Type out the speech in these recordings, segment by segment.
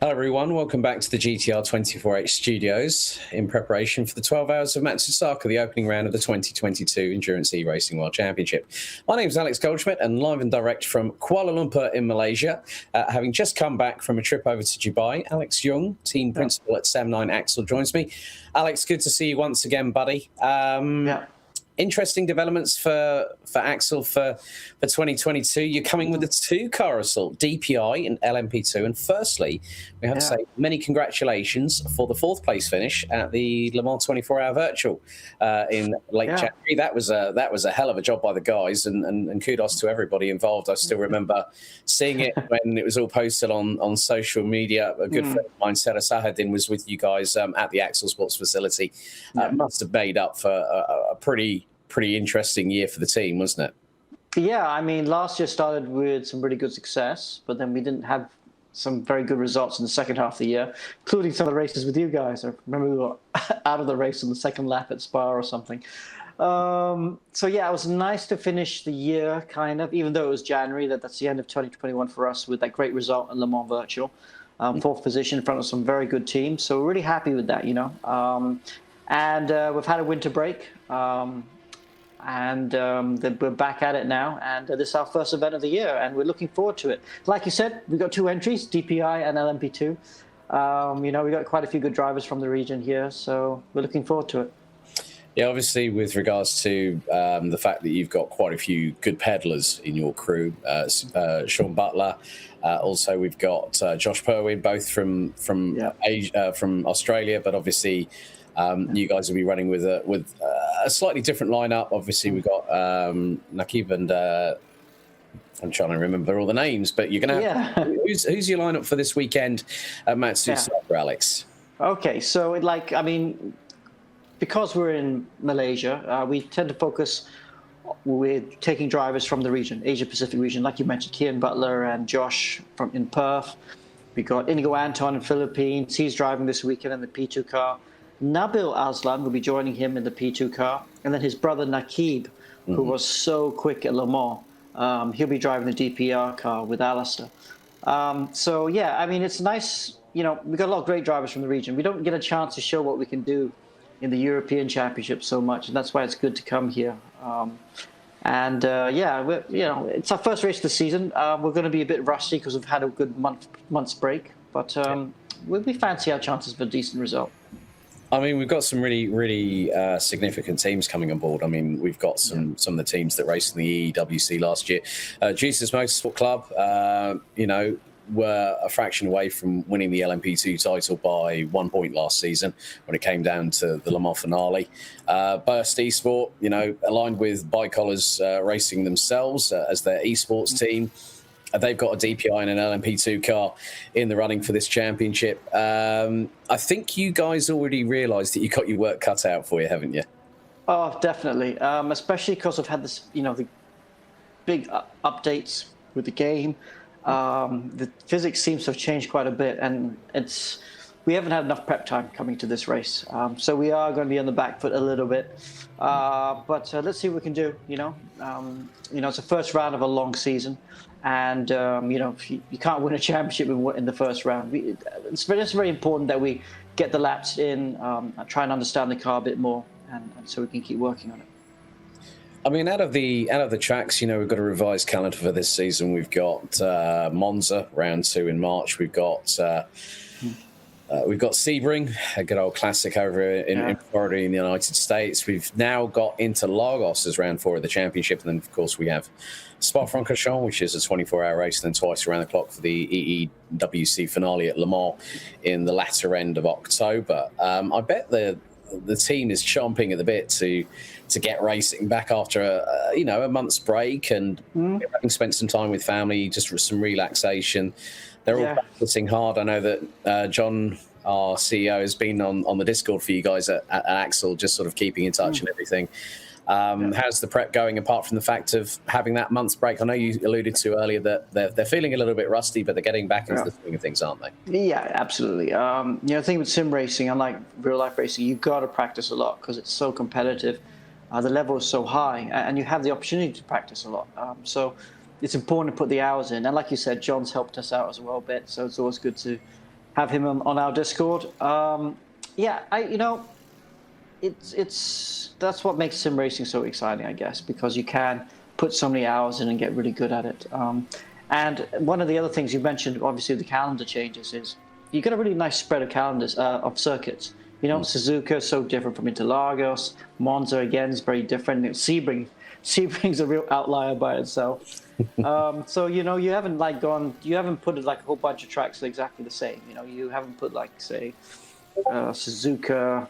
Hello everyone, welcome back to the GTR 24H studios in preparation for the 12 Hours of Matsusaka, the opening round of the 2022 Endurance eRacing World Championship. My name is Alex Goldschmidt and live and direct from Kuala Lumpur in Malaysia. Having just come back from a trip over to Dubai, Alex Yoong, team principal at SEM9 AXLE, joins me. Alex, good to see you once again, buddy. Interesting developments for Axel for 2022. You're coming with a two-car assault, DPi and LMP2. And firstly, we have to say many congratulations for the fourth place finish at the Le Mans 24-hour virtual in late January. That was a hell of a job by the guys, and kudos to everybody involved. I still remember seeing it when it was all posted on social media. A good friend of mine, Sarah Sahadin, was with you guys at the Axel Sports facility. Must have made up for a pretty interesting year for the team, wasn't it? Yeah, I mean, last year started with some really good success, but then we didn't have some very good results in the second half of the year, including some of the races with you guys. I remember we were out of the race on the second lap at Spa or something. So yeah, it was nice to finish the year, kind of, even though it was January. That's the end of 2021 for us with that great result in Le Mans Virtual. Fourth position in front of some very good teams. So we're really happy with that, you know. And we've had a winter break. We're back at it now, and this is our first event of the year, and we're looking forward to it. Like you said, we've got two entries, DPi and LMP2. You know, we've got quite a few good drivers from the region here, so we're looking forward to it. Yeah, obviously, with regards to the fact that you've got quite a few good peddlers in your crew, Sean Butler. Also, we've got Josh Purwin, both from Asia, from Australia, but obviously you guys will be running with a slightly different lineup. Obviously, we've got Nakib and I'm trying to remember all the names, but you're going to have who's your lineup for this weekend at Matsusaka, Alex? Okay, so I mean, because we're in Malaysia, we tend to focus with taking drivers from the region, Asia Pacific region, like you mentioned, Kian Butler and Josh in Perth. We got Inigo Anton in Philippines. He's driving this weekend in the P2 car. Nabil Aslan will be joining him in the P2 car, and then his brother Nakib, who was so quick at Le Mans, he'll be driving the DPR car with Alistair. So yeah, I mean, it's nice. You know, we've got a lot of great drivers from the region. We don't get a chance to show what we can do in the European Championship so much, and that's why it's good to come here. It's our first race of the season. We're going to be a bit rusty because we've had a good month's break, but we fancy our chances for a decent result. I mean, we've got some really significant teams coming on board. I mean, we've got some of the teams that raced in the EWC last year. Jesus Motorsport Club, you know, were a fraction away from winning the LMP2 title by 1 point last season when it came down to the Le Mans finale. Burst Esport, you know, aligned with Bicolors Racing themselves as their esports team. They've got a DPi and an LMP2 car in the running for this championship. I think you guys already realised that you got your work cut out for you, haven't you? Oh, definitely. Especially because I've had this, you know, the big updates with the game. The physics seems to have changed quite a bit, and we haven't had enough prep time coming to this race. So we are going to be on the back foot a little bit. But let's see what we can do, you know. It's the first round of a long season. And, you know, you can't win a championship in the first round. It's very important that we get the laps in, try and understand the car a bit more, and so we can keep working on it. I mean, out of the tracks, you know, we've got a revised calendar for this season. We've got Monza, round 2 in March. We've got Sebring, a good old classic over in Florida in the United States. We've now got Interlagos as round 4 of the championship. And then, of course, we have Spa-Francorchamps, which is a 24-hour race, and then twice around the clock for the EEWC finale at Le Mans in the latter end of October. I bet the team is chomping at the bit to get racing back after a month's break and having spent some time with family, just for some relaxation. They're all practicing hard. I know that John, our CEO, has been on the Discord for you guys at Axel, just sort of keeping in touch and everything. How's the prep going, apart from the fact of having that month's break? I know you alluded to earlier that they're feeling a little bit rusty, but they're getting back into the swing of things, aren't they? Yeah, absolutely. The thing with sim racing, unlike real life racing, you've got to practice a lot because it's so competitive. The level is so high, and you have the opportunity to practice a lot. So it's important to put the hours in. And like you said, John's helped us out as well a bit, so it's always good to have him on our Discord. Yeah, that's what makes sim racing so exciting, I guess, because you can put so many hours in and get really good at it. And one of the other things you mentioned, obviously the calendar changes, is you get a really nice spread of calendars of circuits. Suzuka is so different from Interlagos. Monza again is very different. Sebring's a real outlier by itself. So you haven't you haven't put like a whole bunch of tracks exactly the same. You haven't put like say Suzuka,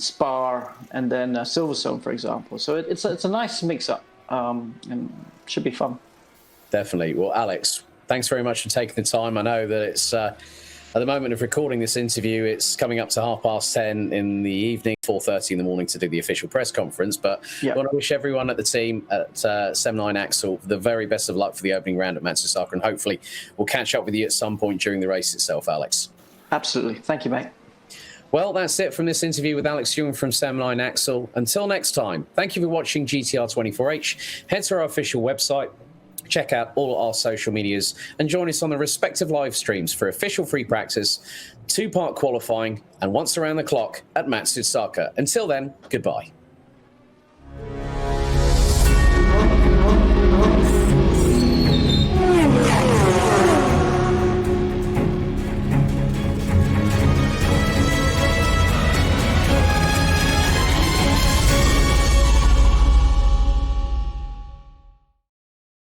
Spa, and then Silverstone, for example. So it's a nice mix up, and should be fun. Definitely. Well, Alex, thanks very much for taking the time. I know that it's at the moment of recording this interview, it's coming up to 10:30 in the evening, 4:30 in the morning to do the official press conference. But I want to wish everyone at the team at SEM9 AXLE the very best of luck for the opening round at Matsusaka, and hopefully we'll catch up with you at some point during the race itself, Alex. Absolutely. Thank you, mate. Well, that's it from this interview with Alex Yoong from SEM9 AXLE. Until next time, thank you for watching GTR24H. Head to our official website, check out all our social medias, and join us on the respective live streams for official free practice, two-part qualifying, and once around the clock at Matsusaka. Until then, goodbye.